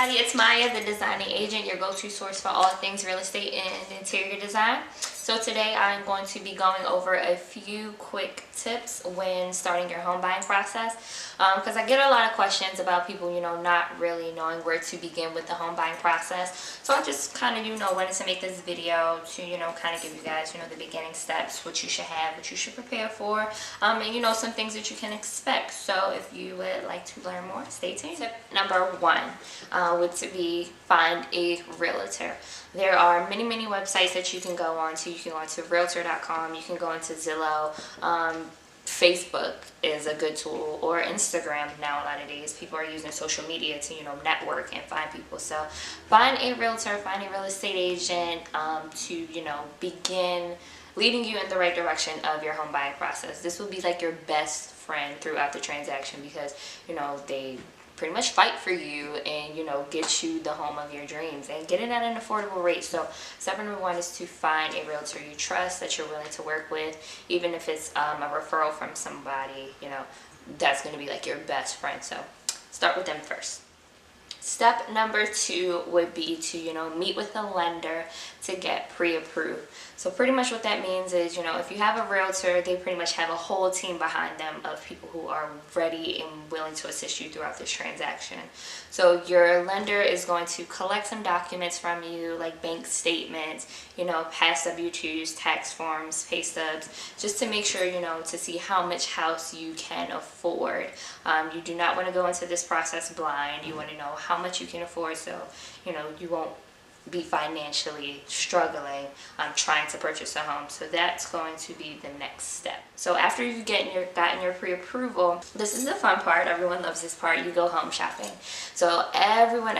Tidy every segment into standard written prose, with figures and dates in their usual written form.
everybody, it's Maya, the designing agent, your go-to source for all things real estate and interior design. So today I'm going to be going over a few quick tips when starting your home buying process, because I get a lot of questions about people, not really knowing where to begin with the home buying process. So I just kind of, wanted to make this video to, kind of give you guys, the beginning steps, what you should have, what you should prepare for, and, some things that you can expect. So if you would like to learn more, stay tuned. Tip number one would be find a realtor. There are many websites that you can go on to. You can go on to realtor.com, you can go into Zillow, Facebook is a good tool, or Instagram. Now a lot of days people are using social media to network and find people. So find a realtor, find a real estate agent to begin leading you in the right direction of your home buying process. This will be like your best friend throughout the transaction, because they pretty much fight for you and get you the home of your dreams and get it at an affordable rate. So step number one is to find a realtor you trust, that you're willing to work with, even if it's a referral from somebody that's going to be like your best friend. So start with them first. Step number two would be to meet with the lender to get pre-approved. So pretty much what that means is, if you have a realtor, they pretty much have a whole team behind them of people who are ready and willing to assist you throughout this transaction. So your lender is going to collect some documents from you, like bank statements, past W-2s, tax forms, pay stubs, just to make sure, to see how much house you can afford. You do not want to go into this process blind. You want to know how much you can afford, so you won't be financially struggling trying to purchase a home. So that's going to be the next step. So after you've gotten your pre-approval, this is the fun part. Everyone loves this part. You go home shopping. So everyone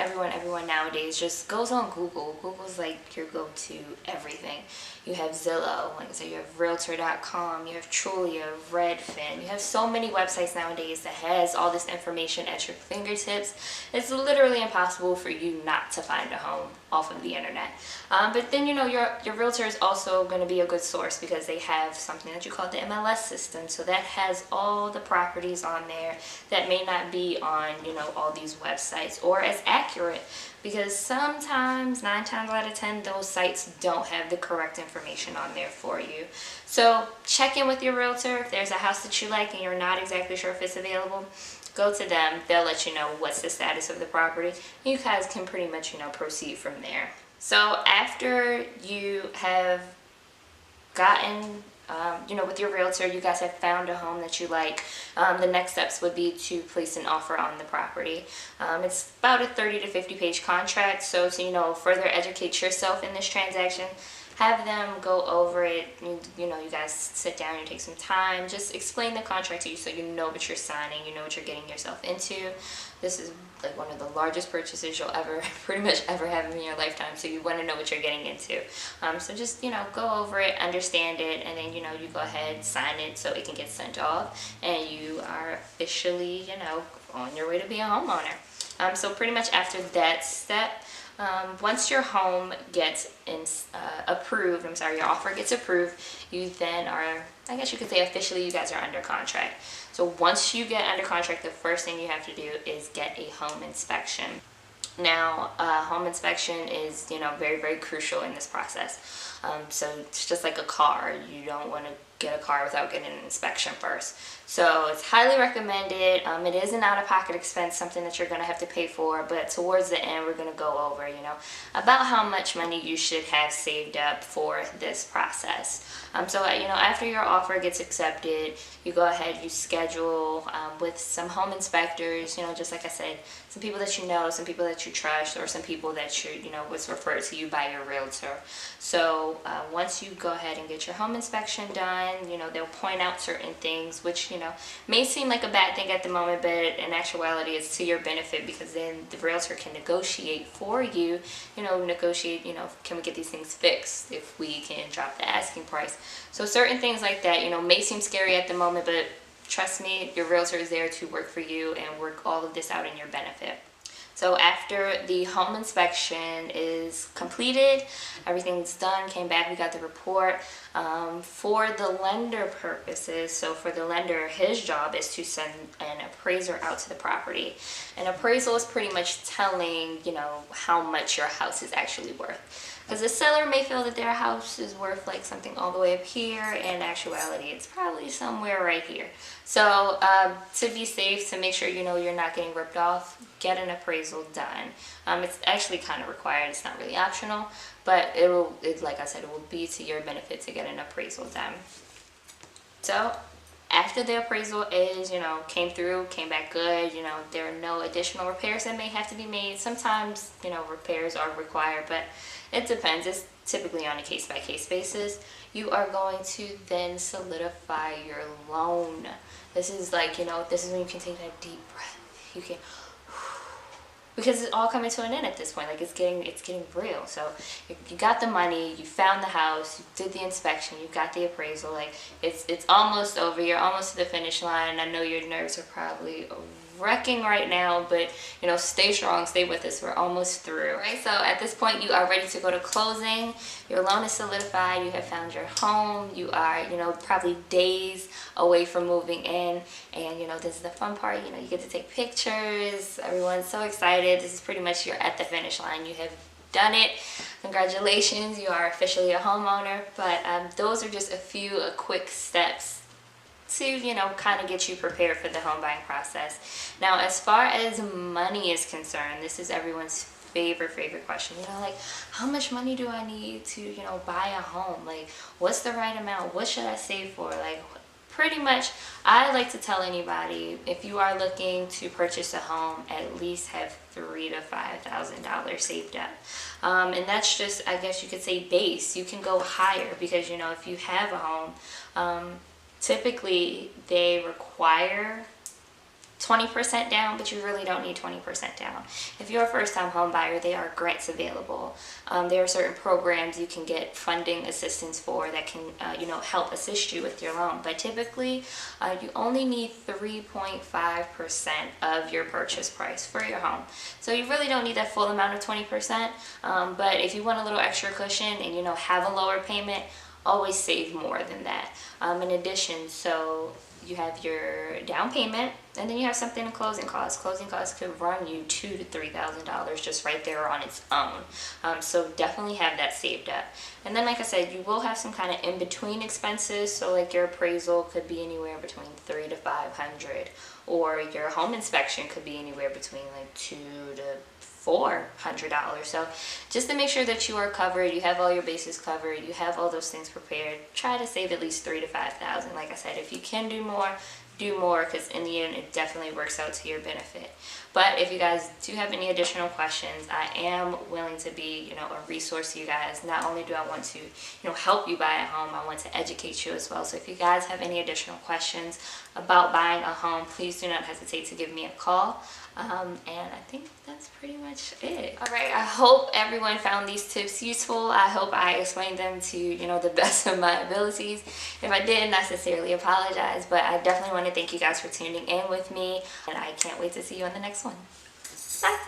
nowadays just goes on Google. Google's like your go-to everything. You have Zillow, like I said, you have realtor.com, you have Trulia, Redfin. You have so many websites nowadays that has all this information at your fingertips. It's literally impossible for you not to find a home off of the internet. But then your realtor is also going to be a good source, because they have something that you call the MLS system. So that has all the properties on there that may not be on all these websites or as accurate, because sometimes 9 times out of 10 those sites don't have the correct information on there for you. So check in with your realtor. If there's a house that you like and you're not exactly sure if it's available, go to them. They'll let you know what's the status of the property. You guys can pretty much proceed from there. So after you have gotten with your realtor, you guys have found a home that you like, the next steps would be to place an offer on the property. It's about a 30 to 50 page contract, so to further educate yourself in this transaction, have them go over it. You guys sit down and take some time, just explain the contract to you so you know what you're signing, you know what you're getting yourself into. This is like one of the largest purchases you'll pretty much ever have in your lifetime, so you want to know what you're getting into. So just go over it, understand it, and then you go ahead, sign it so it can get sent off, and you are officially on your way to be a homeowner. So pretty much after that step, once your home gets approved, your offer gets approved, you then are, I guess you could say officially, you guys are under contract. So once you get under contract, the first thing you have to do is get a home inspection. Now, home inspection is, very crucial in this process. So it's just like a car. You don't want to get a car without getting an inspection first. So it's highly recommended. It is an out-of-pocket expense, something that you're going to have to pay for, but towards the end we're going to go over, about how much money you should have saved up for this process. So, after your offer gets accepted, you go ahead, you schedule with some home inspectors, just like I said, some people that you know, some people that you trust, or some people that was referred to you by your realtor. So once you go ahead and get your home inspection done, they'll point out certain things, which, may seem like a bad thing at the moment, but in actuality it's to your benefit, because then the realtor can negotiate for you, can we get these things fixed, if we can drop the asking price. So certain things like that, may seem scary at the moment, but trust me, your realtor is there to work for you and work all of this out in your benefit. So after the home inspection is completed, everything's done, came back, we got the report. For the lender purposes, so for the lender, his job is to send an appraiser out to the property. An appraisal is pretty much telling, you know, how much your house is actually worth. Because the seller may feel that their house is worth like something all the way up here, and in actuality it's probably somewhere right here. So to be safe, to make sure you know you're not getting ripped off, get an appraisal done. It's actually kind of required, it's not really optional, but like I said, it will be to your benefit to get an appraisal done. So after the appraisal is, you know, came back good, you know, there are no additional repairs that may have to be made. Sometimes, you know, repairs are required, but it depends. It's typically on a case-by-case basis. You are going to then solidify your loan. This is like, you know, this is when you can take that deep breath. You can, because it's all coming to an end at this point. Like it's getting real. So you got the money, you found the house, you did the inspection, you got the appraisal. Like it's almost over. You're almost to the finish line. I know your nerves are probably wrecking right now, but you know, stay strong, stay with us. We're almost through. Right, so at this point you are ready to go to closing. Your loan is solidified, you have found your home, you are, you know, probably days away from moving in, and you know, this is the fun part. You know, you get to take pictures, everyone's so excited. This is pretty much, you're at the finish line, you have done it. Congratulations, you are officially a homeowner. But those are just a few quick steps to, you know, kind of get you prepared for the home buying process. Now, as far as money is concerned, this is everyone's favorite question. You know, like, how much money do I need to, you know, buy a home? Like, what's the right amount? What should I save for? Like, pretty much, I like to tell anybody, if you are looking to purchase a home, at least have $3,000 to $5,000 saved up. And that's just, I guess you could say, base. You can go higher because, you know, if you have a home, typically they require 20% down, but you really don't need 20% down. If you're a first-time home buyer, there are grants available. There are certain programs you can get funding assistance for that can, you know, help assist you with your loan. But typically, you only need 3.5% of your purchase price for your home. So you really don't need that full amount of 20%. But if you want a little extra cushion and, you know, have a lower payment, always save more than that. In addition, so you have your down payment, and then you have something in closing costs. Closing costs could run you $2,000 to $3,000 just right there on its own. So definitely have that saved up. And then, like I said, you will have some kind of in-between expenses. So like your appraisal could be anywhere between $300 to $500, or your home inspection could be anywhere between like $200 to $400. So just to make sure that you are covered, you have all your bases covered, you have all those things prepared, try to save at least $3,000 to $5,000. Like I said, if you can do more, because in the end it definitely works out to your benefit. But if you guys do have any additional questions, I am willing to be, you know, a resource to you guys. Not only do I want to, you know, help you buy a home, I want to educate you as well. So if you guys have any additional questions about buying a home, please do not hesitate to give me a call. And I think that's pretty much it. All right, I hope everyone found these tips useful. I hope I explained them to, you know, the best of my abilities. If I didn't, I sincerely apologize, but I definitely want to thank you guys for tuning in with me, and I can't wait to see you on the next one. Bye.